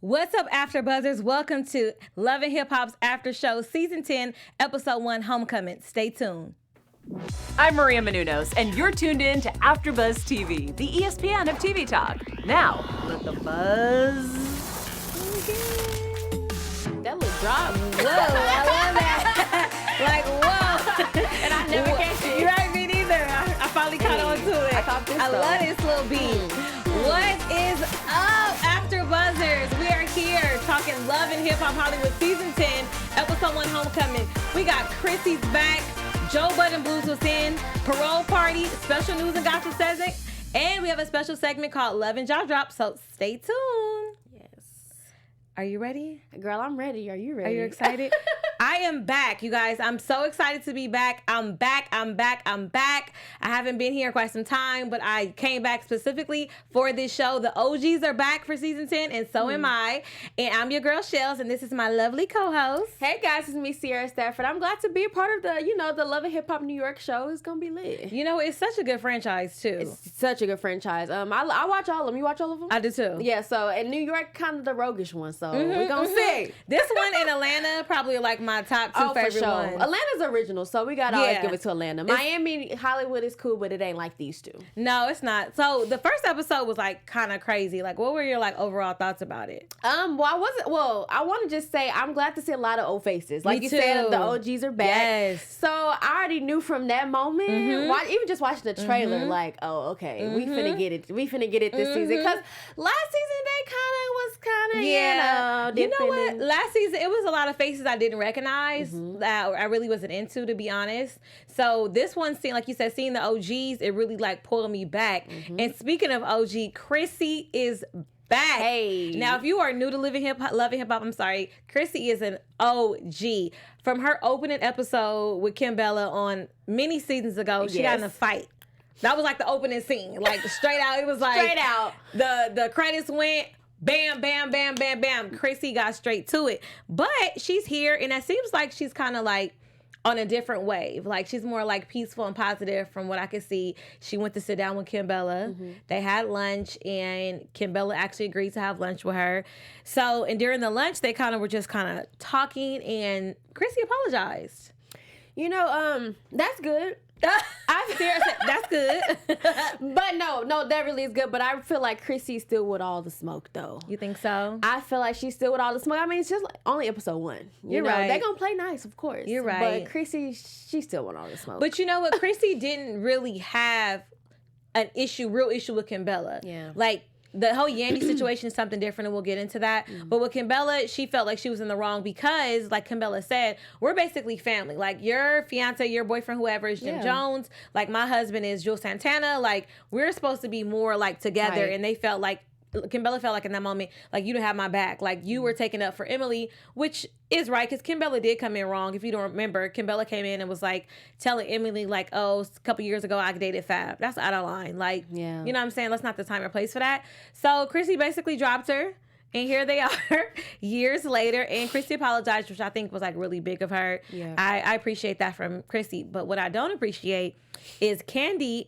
What's up, AfterBuzzers? Welcome to Love and Hip Hop's After Show, Season 10, Episode 1, Homecoming. Stay tuned. I'm Maria Menounos, and you're tuned in to AfterBuzz TV, the ESPN of TV talk. Now, let the buzz begin. That little drop. Whoa, I love that. Like, whoa. And I never catch it. You right, me neither. I finally caught on to it. I caught this I though. love this little beat. What is up, AfterBuzzers? We are here talking Love and Hip Hop Hollywood Season 10, Episode 1, Homecoming. We got Chrissy's back. Joe Budden Blues was in. Parole Party, special news and gossip segment. And we have a special segment called Love and Jaw Drop, so stay tuned. Yes. Are you ready? Girl, I'm ready. Are you ready? Are you excited? I am back, you guys. I'm so excited to be back. I'm back. I haven't been here quite some time, but I came back specifically for this show. The OGs are back for Season 10, and so am I. And I'm your girl, Shells, and this is my lovely co-host. Hey guys, it's me, Sierra Stafford. I'm glad to be a part of the Love and Hip Hop New York show. It's gonna be lit. You know, it's such a good franchise, too. It's such a good franchise. I watch all of them. You watch all of them? I do, too. Yeah, so, and New York kind of the roguish one, so we're gonna see. This one in Atlanta, probably like my top two favorite for sure. ones. Atlanta's original, so we gotta always give it to Atlanta. Miami, Hollywood is cool, but it ain't like these two. No, it's not. So the first episode was like kind of crazy. Like, what were your like overall thoughts about it? I want to just say I'm glad to see a lot of old faces. Like Me you too. said, the OGs are back. Yes. So I already knew from that moment, even just watching the trailer, like, oh, okay, we finna get it. We finna get it this season. Because last season they You know what? Last season, it was a lot of faces I didn't recognize that I really wasn't into, to be honest. So this one, like you said, seeing the OGs, it really like pulled me back. And speaking of OG, Chrissy is back. Hey. Now, if you are new to Love and Hip Hop, I'm sorry, Chrissy is an OG. From her opening episode with Kimbella on many seasons ago, she got in a fight. That was like the opening scene. Like straight out, it was like Straight out. The credits went. Bam, bam, bam, bam, bam. Chrissy got straight to it. But she's here, and it seems like she's kind of like on a different wave. Like, she's more like peaceful and positive from what I could see. She went to sit down with Kimbella. They had lunch, and Kimbella actually agreed to have lunch with her. So, and during the lunch, they kind of were just kind of talking, and Chrissy apologized. That's good. That's good. But no, that really is good. But I feel like Chrissy's still with all the smoke, though. You think so? I feel like she's still with all the smoke. I mean, it's just like only episode 1. You're right. They're going to play nice, of course. You're right. But Chrissy, she's still with all the smoke. But you know what? Chrissy didn't really have an real issue with Kimbella. Yeah. Like, the whole Yandy situation is something different, and we'll get into that. But with Kimbella, she felt like she was in the wrong because, like Kimbella said, we're basically family. Like, your fiance, your boyfriend, whoever is Jim Jones. Like, my husband is Jules Santana. Like, we're supposed to be more, like, together. Right. And they felt like, Kimbella felt like in that moment, like, you didn't have my back. Like, you were taking up for Emily, which is right, because Kimbella did come in wrong. If you don't remember, Kimbella came in and was like telling Emily, like, oh, a couple years ago I dated Fab. That's out of line. Like, you know what I'm saying? That's not the time or place for that. So Chrissy basically dropped her. And here they are years later. And Chrissy apologized, which I think was like really big of her. Yeah. I appreciate that from Chrissy. But what I don't appreciate is Yandy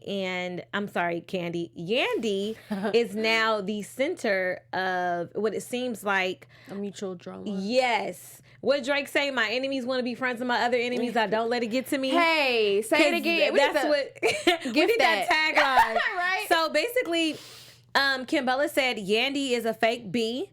is now the center of what it seems like a mutual drama. Yes. What Drake say, my enemies want to be friends with my other enemies. I don't let it get to me. Hey, say it again. That's what we did that tagline. Right. So basically, Kimbella said Yandy is a fake B,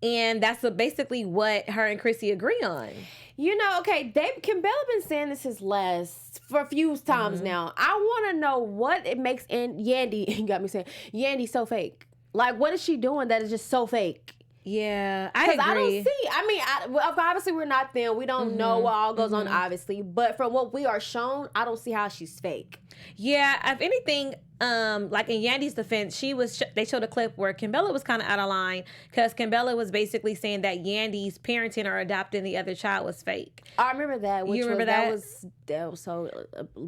and that's basically what her and Chrissy agree on. Kimbella been saying this for a few times now. I want to know what it makes Yandy, you got me saying, Yandy so fake. Like, what is she doing that is just so fake? Yeah, I agree. Because I don't see. Obviously we're not them. We don't know what all goes on, obviously. But from what we are shown, I don't see how she's fake. Yeah, if anything, like in Yandy's defense, they showed a clip where Kimbella was kind of out of line because Kimbella was basically saying that Yandy's parenting or adopting the other child was fake. I remember that. That was so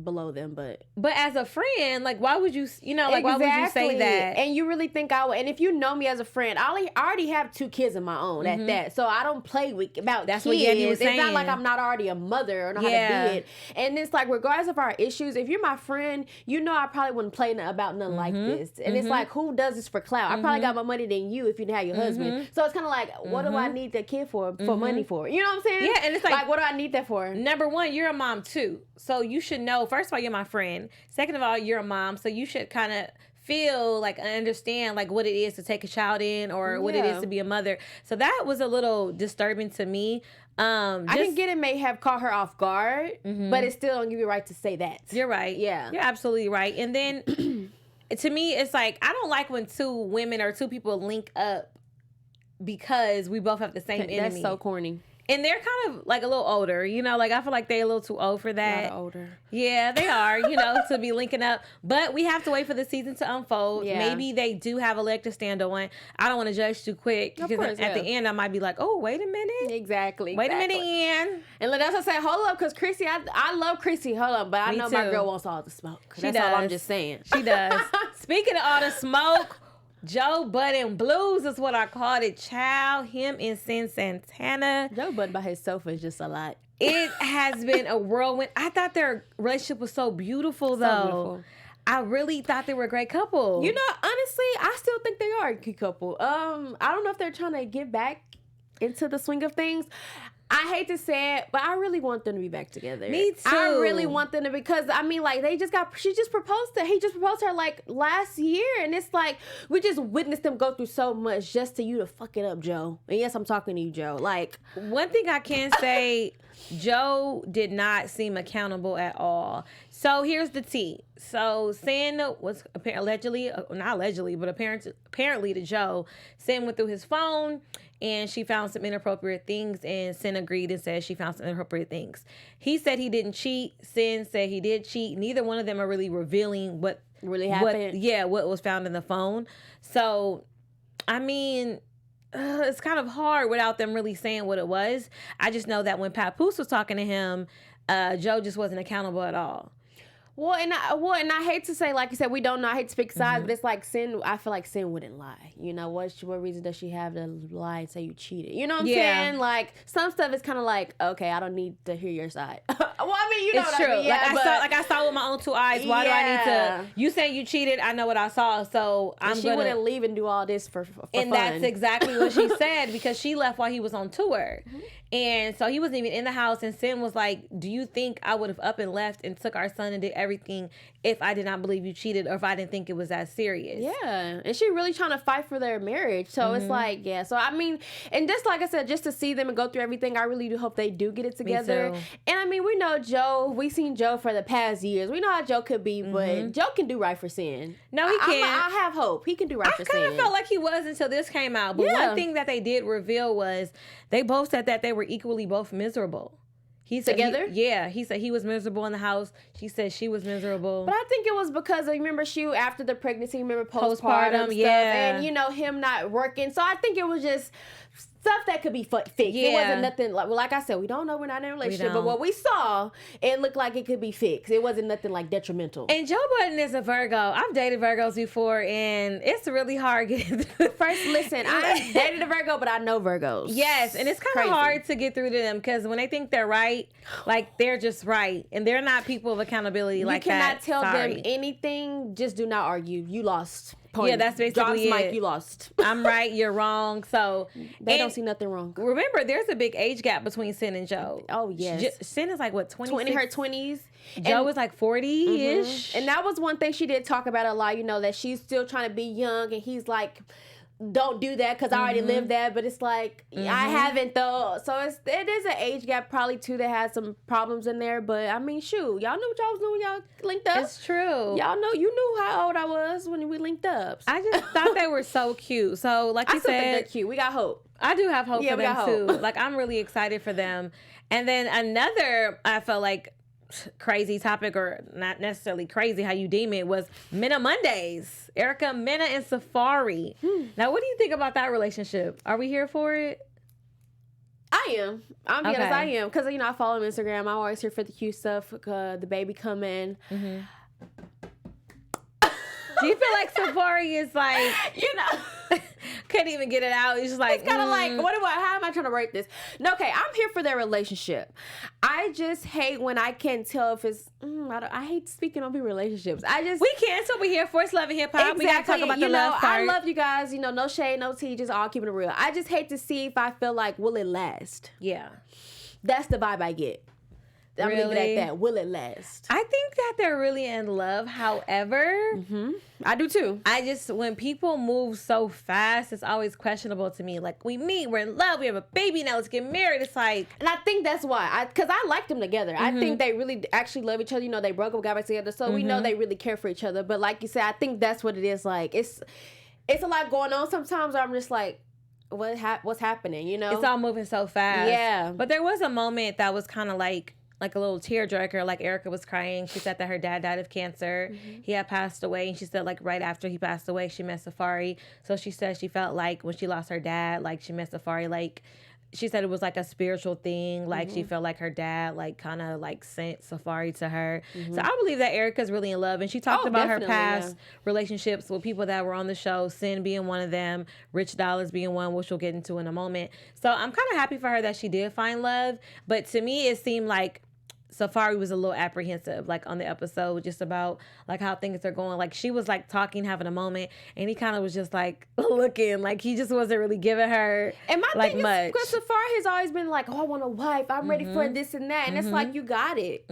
below them, but as a friend, like, why would you, why would you say that? And you really think I would? And if you know me as a friend, I already have 2 kids of my own at that, so I don't play about That's kids. What Yandy was saying. It's not like I'm not already a mother or know how to be it. And it's like, regardless of our issues, if you're my friend, I probably wouldn't play about nothing like this. And it's like, who does this for clout? I probably got more money than you if you didn't have your husband. So it's kind of like, what do I need that kid for money for? You know what I'm saying? Yeah, and it's like, what do I need that for? Number one, you're a mom too. So you should know, first of all, you're my friend. Second of all, you're a mom. So you should kind of feel like understand like what it is to take a child in or what it is to be a mother. So that was a little disturbing to me. I can get it may have caught her off guard, but it still don't give you a right to say that. You're right. Yeah. You're absolutely right. And then to me, it's like, I don't like when two women or two people link up because we both have the same enemy. That's so corny. And they're kind of like a little older, you know, like I feel like they're a little too old for that. A lot older. Yeah, they are, you know, to be linking up. But we have to wait for the season to unfold. Yeah. Maybe they do have a leg to stand on. I don't want to judge too quick because at the end I might be like, oh, wait a minute. Exactly. Wait a minute, Ian. And that's what I say, hold up, because Chrissy, I love Chrissy, hold up, but I know my girl wants all the smoke. That's all I'm just saying. She does. Speaking of all the smoke, Joe Budden Blues is what I called it. Child, him and Cyn Santana. Joe Budden by himself is just a lot. It has been a whirlwind. I thought their relationship was so beautiful, though. So beautiful. I really thought they were a great couple. You know, honestly, I still think they are a good couple. I don't know if they're trying to get back into the swing of things. I hate to say it, but I really want them to be back together. Me too. I really want them to, because I mean, like, he just proposed to her like last year, and it's like we just witnessed them go through so much just to you to fuck it up, Joe. And yes, I'm talking to you, Joe. Like, one thing I can say, Joe did not seem accountable at all. So here's the tea. So Cyn was apparently to Joe. Cyn went through his phone and she found some inappropriate things, and Cyn agreed and said she found some inappropriate things. He said he didn't cheat. Cyn said he did cheat. Neither one of them are really revealing what really happened. What was found in the phone. So, I mean, it's kind of hard without them really saying what it was. I just know that when Papoose was talking to him, Joe just wasn't accountable at all. Well, and I hate to say, like you said, we don't know. I hate to speak sides, but it's like Cyn. I feel like Cyn wouldn't lie. You know, what reason does she have to lie and say you cheated? You know what I'm saying? Like, some stuff is kind of like, okay, I don't need to hear your side. Well, I mean, you know it's what true. I mean. Yeah, I saw with my own two eyes. Why do I need to? You say you cheated. I know what I saw, so she wouldn't leave and do all this for and fun. That's exactly what she said, because she left while he was on tour. And so he wasn't even in the house, and Cyn was like, do you think I would have up and left and took our son and did everything if I did not believe you cheated, or if I didn't think it was that serious? Yeah. And she really trying to fight for their marriage. So it's like, yeah. So I mean, and just like I said, just to see them and go through everything, I really do hope they do get it together. And I mean, we know Joe, we've seen Joe for the past years. We know how Joe could be, but Joe can do right for Cyn. No, he can't. I have hope. He can do right for Cyn. I kind of felt like he was until this came out. But one thing that they did reveal was they both said that they were equally both miserable. He said together? He said he was miserable in the house. She said she was miserable. But I think it was because of, remember, after the pregnancy, remember postpartum stuff, and you know, him not working. So I think it was just stuff that could be fixed. Yeah. It wasn't nothing like I said, we don't know, we're not in a relationship, but what we saw, it looked like it could be fixed. It wasn't nothing like detrimental. And Joe Budden is a Virgo. I've dated Virgos before, and it's really hard getting through. First, listen, I dated a Virgo, but I know Virgos. Yes, and it's kind of hard to get through to them, because when they think they're right, like, they're just right, and they're not people of accountability like that. You cannot tell them anything. Just do not argue. You lost. Point. Yeah, that's basically it. Mike, you lost. I'm right, you're wrong. So they don't see nothing wrong. Remember, there's a big age gap between Cyn and Joe. Oh yes, Cyn is like what, 26? In her 20s. Joe is like 40-ish. And that was one thing she did talk about a lot. You know, that she's still trying to be young, and he's like, don't do that because I already lived that. But it's like, I haven't though. So it is an age gap probably too that has some problems in there. But I mean, shoot, y'all knew what y'all was doing when y'all linked up. It's true. Y'all know, you knew how old I was when we linked up. I just thought they were so cute. So like you said, think they're cute. We got hope. I do have hope for them too. Like, I'm really excited for them. And then another, I felt like, crazy topic, or not necessarily crazy how you deem it, was Mena Mondays. Erica Mena and Safaree. Now, what do you think about that relationship? Are we here for it? I am. I'm honest, I am. Because, you know, I follow him on Instagram. I'm always here for the cute stuff. The baby come in. Do you feel like Safaree is like, you know, couldn't even get it out. He's just like, It's kind of like, how am I trying to write this? No, okay, I'm here for their relationship. I just hate when I can't tell if it's, I hate speaking on people's relationships. We can't, so we're here for It's Love and Hip Hop. Exactly. We got to talk about the love part. I love you guys. No shade, no tea, just all keeping it real. I just hate to see if I feel like, will it last? Yeah. That's the vibe I get. I'm Really? leaving it at that. Will it last? I think that they're really in love. However, I do too. when people move so fast, it's always questionable to me. Like, we meet, we're in love, we have a baby, now let's get married. It's like, And I think that's why. Because I like them together. I think they really actually love each other. They broke up, got back together. So we know they really care for each other. But like you said, I think that's what it is. Like, it's a lot going on sometimes where I'm just like, what's happening, It's all moving so fast. Yeah. But there was a moment that was kind of like a little tearjerker. Like, Erica was crying. She said that her dad died of cancer. He had passed away. And she said, like, right after he passed away, she met Safaree. So she said she felt like when she lost her dad, like, she met Safaree. Like, she said it was like a spiritual thing. Like, she felt like her dad, like, kind of, like, sent Safaree to her. So I believe that Erica's really in love. And she talked about her past relationships with people that were on the show, Cyn being one of them, Rich Dollaz being one, which we'll get into in a moment. So I'm kind of happy for her that she did find love. But to me, it seemed like Safaree was a little apprehensive, like, on the episode, just about, like, how things are going. Like, she was, like, talking, having a moment, and he kind of was just, like, looking. Like, he just wasn't really giving her, and my like, thing much. is, because Safaree has always been like, I want a wife. I'm ready for this and that. And it's like, you got it.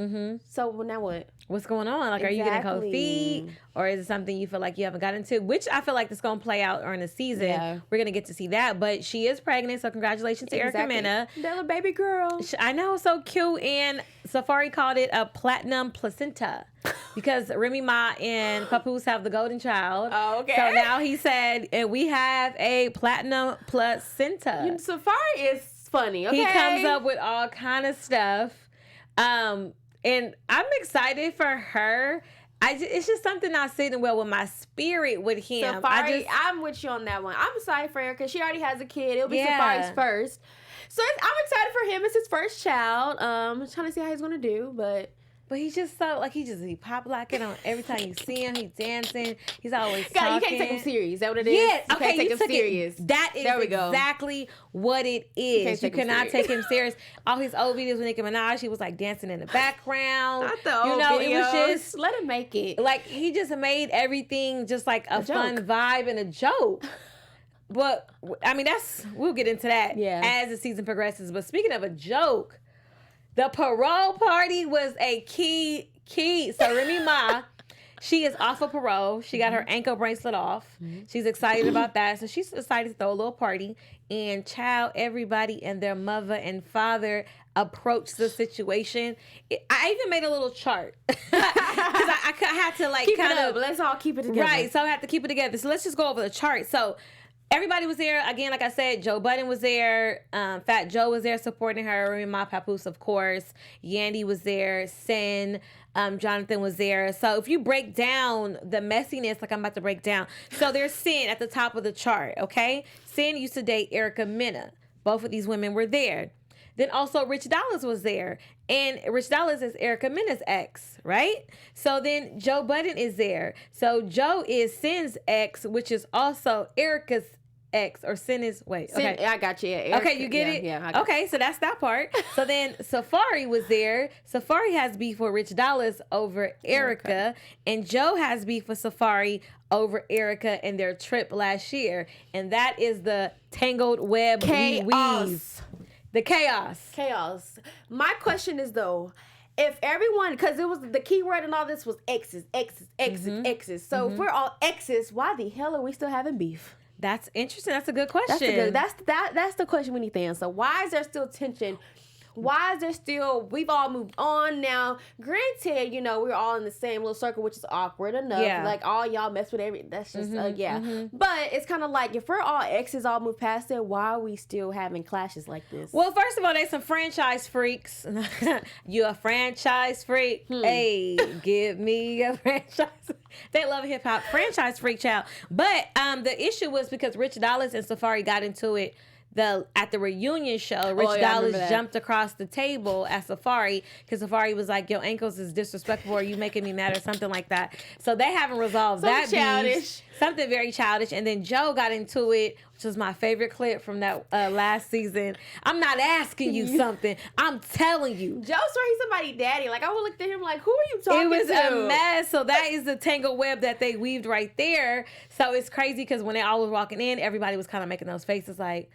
So, well, now what? What's going on? Like, are you getting cold feet? Or is it something you feel like you haven't gotten to? Which I feel like it's going to play out during the season. Yeah. We're going to get to see that. But she is pregnant, so congratulations to Erica Mena. That little baby girl. I know, so cute. And Safaree called it a platinum placenta because Remy Ma and Papoose have the golden child. Oh, okay. So now he said, and we have a platinum placenta. Safaree is funny, okay? He comes up with all kind of stuff. And I'm excited for her. It's just something not sitting well with my spirit with him. Safaree, I'm with you on that one. I'm excited for her because she already has a kid. It'll be Safaree's first. So I'm excited for him. It's his first child. I'm trying to see how he's going to do, but he's just so, like, he pop locking on every time you see him. He's dancing. He's always talking. God, you can't take him serious. Is that what it is? Yes. You Okay, can't take him serious. That is exactly what it is. You cannot take him serious. All his old videos with Nicki Minaj, he was, like, dancing in the background. Not the old videos. It was just, let him make it. Like, he just made everything just like a fun vibe and a joke. But, I mean, we'll get into that as the season progresses. But speaking of a joke, the parole party was a key. So Remy Ma, she is off of parole. She got her ankle bracelet off. She's excited about that. So she's decided to throw a little party. And everybody and their mother and father approached the situation. I even made a little chart. Because I had to, like, keep it up. Let's all keep it together. Right, so I had to keep it together. So let's just go over the chart. So everybody was there. Again, like I said, Joe Budden was there. Fat Joe was there supporting her. Remy Ma, Papoose, of course. Yandy was there. Cyn, Jonathan was there. So if you break down the messiness, like I'm about to break down. So there's Cyn at the top of the chart, okay? Cyn used to date Erica Mena. Both of these women were there. Then also Rich Dollaz was there. And Rich Dollaz is Erica Mena's ex, right? So then Joe Budden is there. So Joe is Cyn's ex, which is also Erica's ex, or Cyn is, okay. I got you. Yeah, okay, you get it? Yeah, I okay, so that's that part. So then Safaree was there. Safaree has beef with Rich Dollaz over Erica. And Joe has beef with Safaree over Erica and their trip last year. And that is the tangled web we weave. The chaos. My question is, though, if everyone, because it was the key word in all this was exes. So if we're all exes, why the hell are we still having beef? That's interesting. That's a good question. That's the question we need to answer. Why is there still tension? Why is there still, we've all moved on now. Granted, we're all in the same little circle, which is awkward enough. Yeah. Like, all y'all mess with that's just, But it's kind of like, if we're all exes, all moved past it, why are we still having clashes like this? Well, first of all, there's some franchise freaks. You a franchise freak? Hey, give me a franchise. They love hip hop. Franchise freak, child. But the issue was because Rich Dollaz and Safaree got into it at the reunion show, Rich Dollaz jumped across the table at Safaree because Safaree was like, "Your ankles is disrespectful, or you making me mad," or something like that. So they haven't resolved that beef. Something very childish. And then Joe got into it, which was my favorite clip from that last season. I'm not asking you something. I'm telling you. Joe swear he's somebody's daddy. Like, I would look at him like, who are you talking to? It was a mess. So that is the tangled web that they weaved right there. So it's crazy because when they all was walking in, everybody was kind of making those faces like,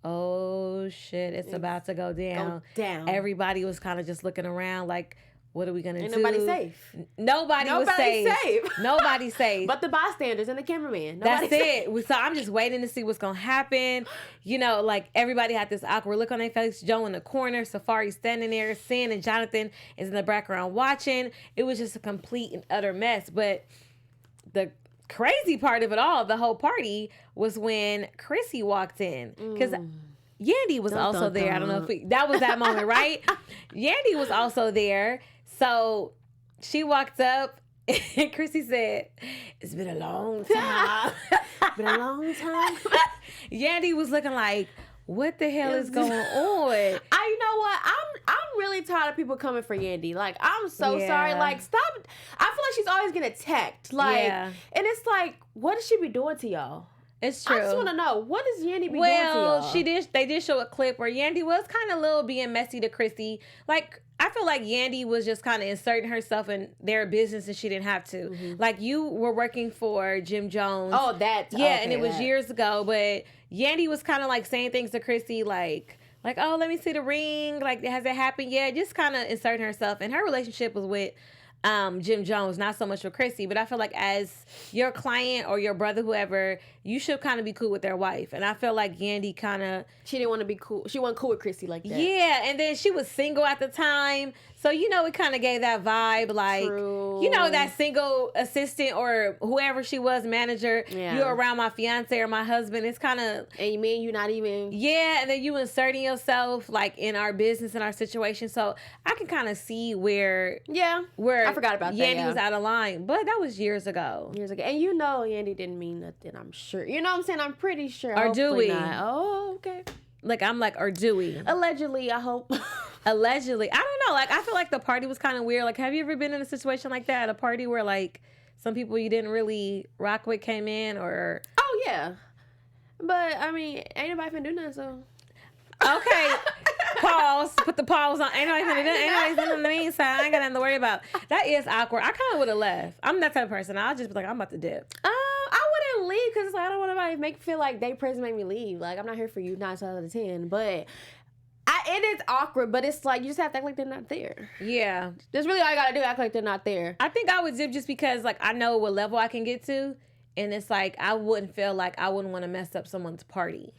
oh shit, it's about to go down. Everybody was kind of just looking around like, what are we gonna do? Ain't nobody safe. Nobody was safe. Nobody's safe. But the bystanders and the cameraman. That's it. So I'm just waiting to see what's gonna happen. You know, like everybody had this awkward look on their face. Joe in the corner, Safaree standing there, Cyn and Jonathan is in the background watching. It was just a complete and utter mess. But the crazy part of it all, the whole party, was when Chrissy walked in. Because Yandy was also there. I don't know if that was that moment, right? Yandy was also there. So she walked up and Chrissy said, "It's been a long time." It's been a long time. Yandy was looking like, what the hell is going on? You know what? I'm really tired of people coming for Yandy. Like, I'm so sorry. Like, stop. I feel like she's always getting attacked. Like, and it's like, what does she be doing to y'all? It's true. I just want to know, what does Yandy be doing to y'all? They did show a clip where Yandy was kind of a little being messy to Chrissy. Like, I feel like Yandy was just kind of inserting herself in their business and she didn't have to. Mm-hmm. Like, you were working for Jim Jones. Oh, that. Yeah, okay, and it was years ago. But Yandy was kind of like saying things to Chrissy like, oh, let me see the ring. Like, has it happened yet? Just kind of inserting herself. And her relationship was with Jim Jones, not so much with Chrissy, but I feel like as your client or your brother, whoever, you should kind of be cool with their wife. And I feel like Yandy kind of... She didn't want to be cool. She wasn't cool with Chrissy like that. Yeah, and then she was single at the time. So, you know, it kind of gave that vibe, like, you know, that single assistant or whoever she was, manager, you're around my fiance or my husband. It's kind of... And you mean you're not even... Yeah, and then you inserting yourself, like, in our business and our situation. So, I can kind of see where... Yeah, where I forgot about Yandy was out of line. But that was years ago. And you know Yandy didn't mean nothing, I'm sure. You know what I'm saying? I'm pretty sure. Or do we? Not. Oh, okay. Like, I'm like, or do we? Allegedly, I hope. Allegedly. I don't know. Like, I feel like the party was kind of weird. Like, have you ever been in a situation like that at a party where, like, some people you didn't really rock with came in or... Oh, yeah. But, I mean, ain't nobody finna do nothing, so... Okay. Pause. Put the pause on. Ain't nobody finna do nothing. Ain't nobody finna on the meantime. I ain't got nothing to worry about. That is awkward. I kind of would have left. I'm that type of person. I'll just be like, I'm about to dip. I wouldn't leave because like, I don't want anybody to make feel like they present make me leave. Like, I'm not here for you 9 times out of 10. But it is awkward, but it's like you just have to act like they're not there. Yeah. That's really all you gotta do, act like they're not there. I think I would dip just because like I know what level I can get to. And it's like, I wouldn't feel like I wouldn't want to mess up someone's party.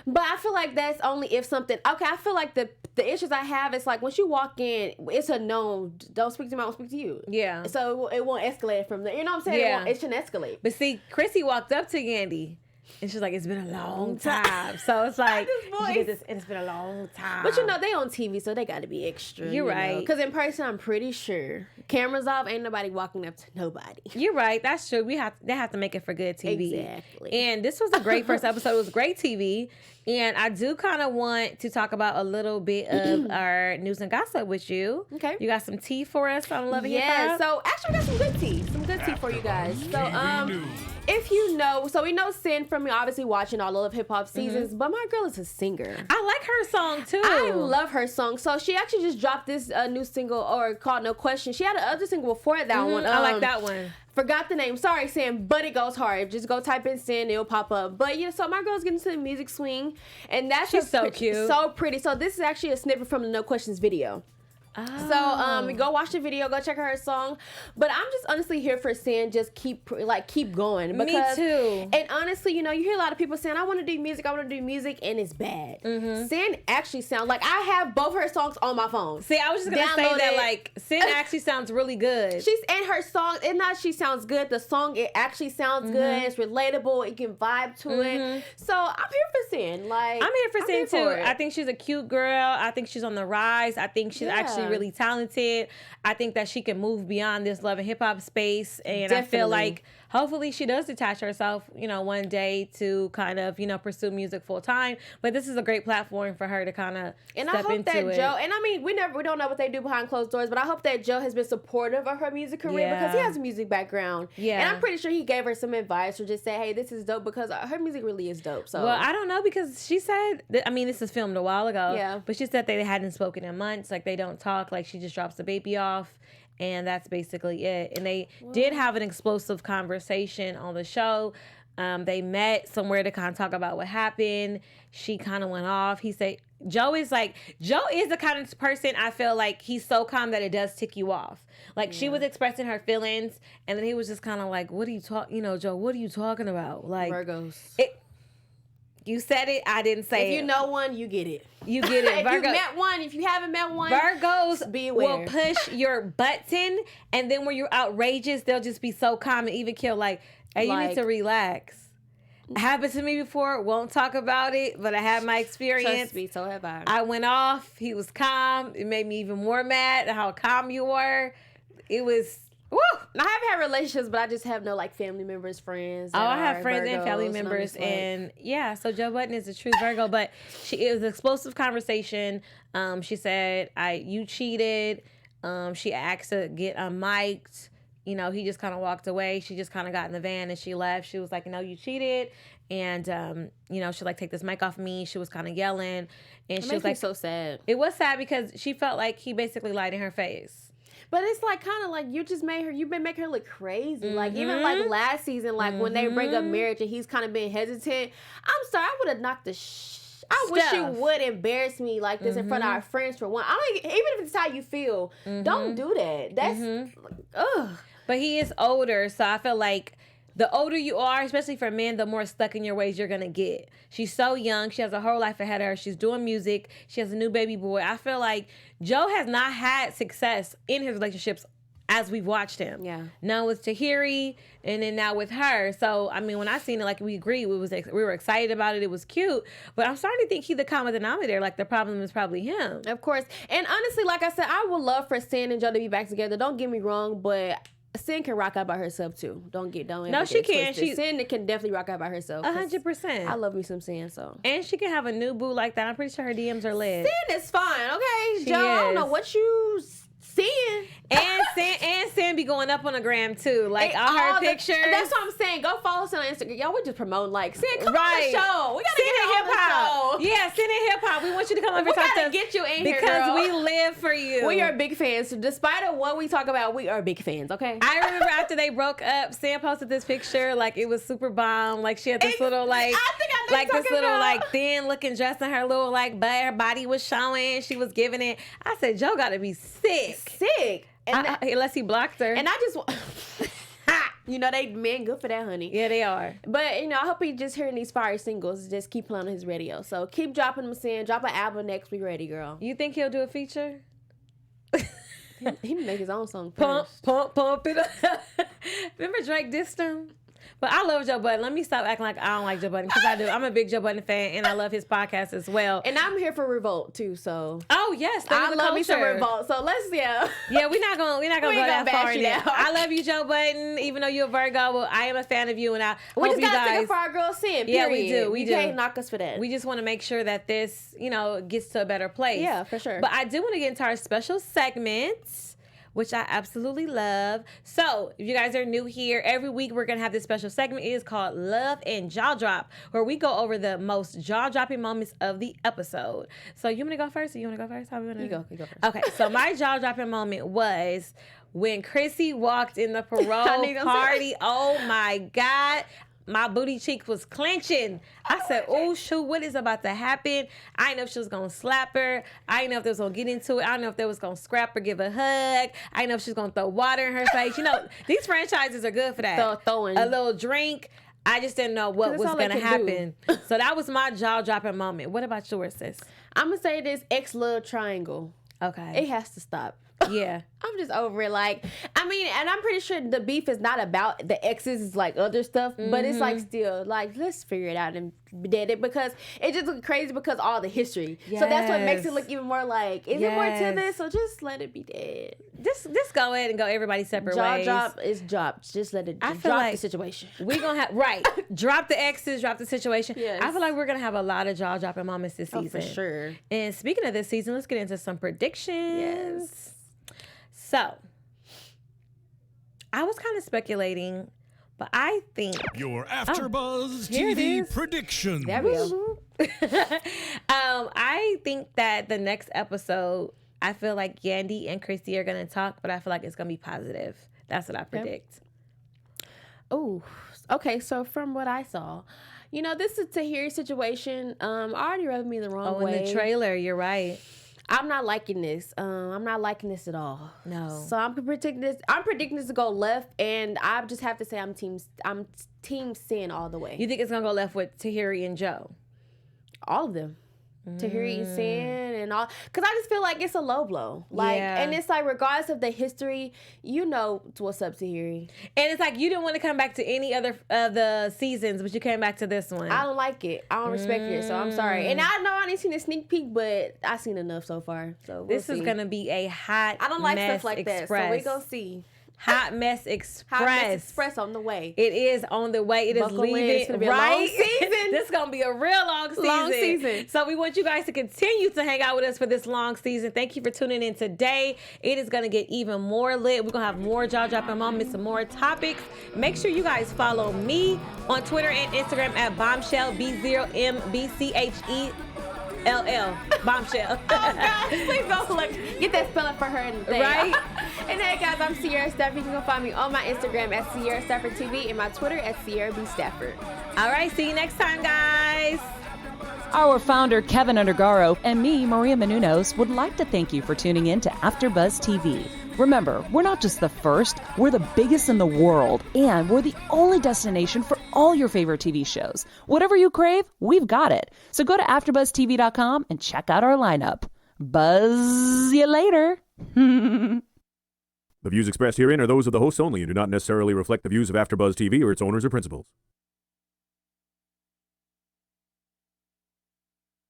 But I feel like that's only if something... Okay, I feel like the issues I have, it's like, once you walk in, it's a no, don't speak to me, I don't speak to you. Yeah. So it won't escalate from there. You know what I'm saying? Yeah. It shouldn't escalate. But see, Chrissy walked up to Yandy. And she's like, it's been a long time. So it's like, you get this, and it's been a long time. But you know, they on TV, so they got to be extra. You're right. Because in person, I'm pretty sure, cameras off, ain't nobody walking up to nobody. You're right. That's true. They have to make it for good TV. Exactly. And this was a great first episode. It was great TV. And I do kind of want to talk about a little bit of our news and gossip with you. Okay. You got some tea for us on Love and Hip Hop? Yeah. So actually, we got some good tea. Some good tea for you guys. So if you know, so we know Cyn from obviously watching all of hip hop seasons, but my girl is a singer. I like her song too. I love her song. So she actually just dropped this new single, or called No Question. She had another single before that one. I like that one. Forgot the name. Sorry, Cyn, but it goes hard. Just go type in Cyn, it'll pop up. But yeah, so my girl's getting into the music swing, and that's she's so cute, so pretty. So this is actually a snippet from the No Questions video. Oh. So go watch the video, go check out her song. But I'm just honestly here for Cyn, just keep going. Because, me too. And honestly, you know, you hear a lot of people saying, I want to do music, and it's bad. Cyn actually sounds like, I have both her songs on my phone. See, I was just gonna say that, like, Cyn actually sounds really good. And her song, it's not she sounds good, the song, it actually sounds good, it's relatable, you can vibe to it. So I'm here for Cyn. Like, I'm here for Cyn too. I think she's a cute girl. I think she's on the rise. I think she's actually really talented. I think that she can move beyond this love and hip hop space, and I feel like hopefully she does detach herself, one day to kind of, pursue music full time. But this is a great platform for her to kind of step into it. And I hope that Joe, and I mean, we don't know what they do behind closed doors, but I hope that Joe has been supportive of her music career because he has a music background. Yeah. And I'm pretty sure he gave her some advice or just said, hey, this is dope, because her music really is dope. So, well, I don't know, because she said, this is filmed a while ago, but she said they hadn't spoken in months. Like, they don't talk. Like, she just drops the baby off, and that's basically it. And they did have an explosive conversation on the show. They met somewhere to kind of talk about what happened. She kind of went off. He said, Joe is the kind of person, I feel like he's so calm that it does tick you off. Like, she was expressing her feelings, and then he was just kind of like, what are you Joe, what are you talking about? Like, Virgos. You said it, I didn't say it. If you know one, you get it. You get it. If you haven't met one, Virgos be aware. Will push your button, and then when you're outrageous, they'll just be so calm and even kill, like, hey, you need to relax. Happened to me before. Won't talk about it, but I had my experience. Trust me, so have I. I went off. He was calm. It made me even more mad at how calm you were. It was, woo! I have had relationships, but I just have no, like, family members, friends. I have friends and family members. And yeah, so Joe Budden is a true Virgo, but it was an explosive conversation. She said, you cheated. She asked to get unmiked. He just kind of walked away. She just kind of got in the van and she left. She was like, you cheated. And, she like, take this mic off me. She was kind of yelling. And she was like, so sad. It was sad because she felt like he basically lied in her face. But it's like kind of like you've been making her look crazy. Mm-hmm. Like even like last season, like when they bring up marriage and he's kind of being hesitant. I'm sorry, I would have knocked the I wish you would embarrass me like this in front of our friends for one. Even if it's how you feel, don't do that. That's ugh. But he is older, so I feel like the older you are, especially for men, the more stuck in your ways you're going to get. She's so young. She has a whole life ahead of her. She's doing music. She has a new baby boy. I feel like Joe has not had success in his relationships as we've watched him. Yeah. Now with Tahiri, and then now with her. So, I mean, when I seen it, like, we agree. We were excited about it. It was cute. But I'm starting to think he's the common denominator. Like, the problem is probably him. Of course. And honestly, like I said, I would love for Cyn and Joe to be back together. Don't get me wrong, but Cyn can rock out by herself too. Don't No, she can. Cyn can definitely rock out by herself. 100%. I love me some Cyn, so. And she can have a new boo like that. I'm pretty sure her DMs are lit. Cyn is fine, okay? Joe, I don't know what you seeing. And Cyn be going up on the gram too. Like all her pictures. That's what I'm saying. Go follow us on Instagram. Y'all, we just promoting like Cyn, come on the show. We gotta get on the show. Yeah, Cyn and hip hop. We want you to come over and talk to us. We gotta get you in here, because we live for you. We are big fans. So despite of what we talk about, we are big fans, okay? I remember after they broke up, Cyn posted this picture, like it was super bomb. Like she had this little like thin looking dress in her little like butt. Her body was showing. She was giving it. I said, Joe gotta be sick. And unless he blocked her. And I just they men good for that, honey. Yeah, they are. But I hope he just hearing these fire singles. Just keep playing on his radio. So keep dropping them, Cyn. Drop an album next. We ready, girl. You think he'll do a feature? He can make his own song first. Pump it up. Remember Drake dissed him? But I love Joe Budden. Let me stop acting like I don't like Joe Budden, because I do. I'm a big Joe Budden fan, and I love his podcast as well. And I'm here for Revolt too. So yes, I love me some Revolt. So let's yeah, we're not gonna go that far in it. I love you, Joe Budden, even though you're a Virgo. Well, I am a fan of you, and we hope just you gotta guys. stick up for our girl Cyn. Yeah, we do. You can't knock us for that. We just want to make sure that this, gets to a better place. Yeah, for sure. But I do want to get into our special segments, which I absolutely love. So, if you guys are new here, every week we're going to have this special segment. It is called Love and Jaw Drop, where we go over the most jaw-dropping moments of the episode. So, you want me to go first, or you want to go first? You go first. Okay, so my jaw-dropping moment was when Chrissy walked in the Parole party. Oh, my God. My booty cheek was clenching. I said, oh, shoot, what is about to happen? I didn't know if she was going to slap her. I didn't know if they was going to get into it. I didn't know if they was going to scrap her, give a hug. I didn't know if she was going to throw water in her face. These franchises are good for that. Throwing. A little drink. I just didn't know what was going to happen. So that was my jaw-dropping moment. What about yours, sis? I'm going to say this ex-love triangle. Okay. It has to stop. Yeah. I'm just over it. Like, I mean, and I'm pretty sure the beef is not about the exes, it's like other stuff, but it's like still like, let's figure it out and did it, because it just look crazy because all the history. So that's what makes it look even more like, is it more to this? So just let it be dead. Just go ahead and go everybody separate ways. Drop is dropped. Just let it drop like the situation. We gonna have drop the exes, drop the situation. Yes. I feel like we're gonna have a lot of jaw dropping moments this season. For sure. And speaking of this season, let's get into some predictions. Yes. So I was kind of speculating, but I think your AfterBuzz here it TV is. predictions. There we go. I think that the next episode, I feel like Yandy and Chrissy are gonna talk, but I feel like it's gonna be positive. That's what I predict. Oh, okay. So from what I saw, this is Tahiri's situation. Already rubbed me the wrong way. In the trailer, you're right. I'm not liking this. I'm not liking this at all. No. So I'm predicting this. I'm predicting this to go left, and I just have to say I'm team Cyn all the way. You think it's gonna go left with Tahiri and Joe? All of them. Tahiri and Cyn and all, because I just feel like it's a low blow. And it's like, regardless of the history, what's up, Tahiri. And it's like, you didn't want to come back to any other of the seasons, but you came back to this one. I don't like it. I don't respect it, so I'm sorry. And I know I didn't see a sneak peek, but I've seen enough so far. So this is gonna be a hot. I don't like mess stuff like express. that. So we gonna see. Hot Mess Express. Hot Mess Express on the way. It is on the way. It is Buckle in. leaving. It's gonna be a long season. This is gonna be a real long season. Long season. So we want you guys to continue to hang out with us for this long season. Thank you for tuning in today. It is gonna get even more lit. We're gonna have more jaw-dropping moments and more topics. Make sure you guys follow me on Twitter and Instagram at bombshell B0MBCHELL. Bombshell. Oh God, please don't get that spelling for her in the thing. Right? And hey guys, I'm Sierra Stafford. You can find me on my Instagram at Sierra Stafford TV and my Twitter at Sierra B Stafford. All right, see you next time, guys. Our founder, Kevin Undergaro, and me, Maria Menounos, would like to thank you for tuning in to AfterBuzz TV. Remember, we're not just the first, we're the biggest in the world, and we're the only destination for all your favorite TV shows. Whatever you crave, we've got it. So go to AfterBuzzTV.com and check out our lineup. Buzz you later. The views expressed herein are those of the hosts only and do not necessarily reflect the views of AfterBuzz TV or its owners or principals.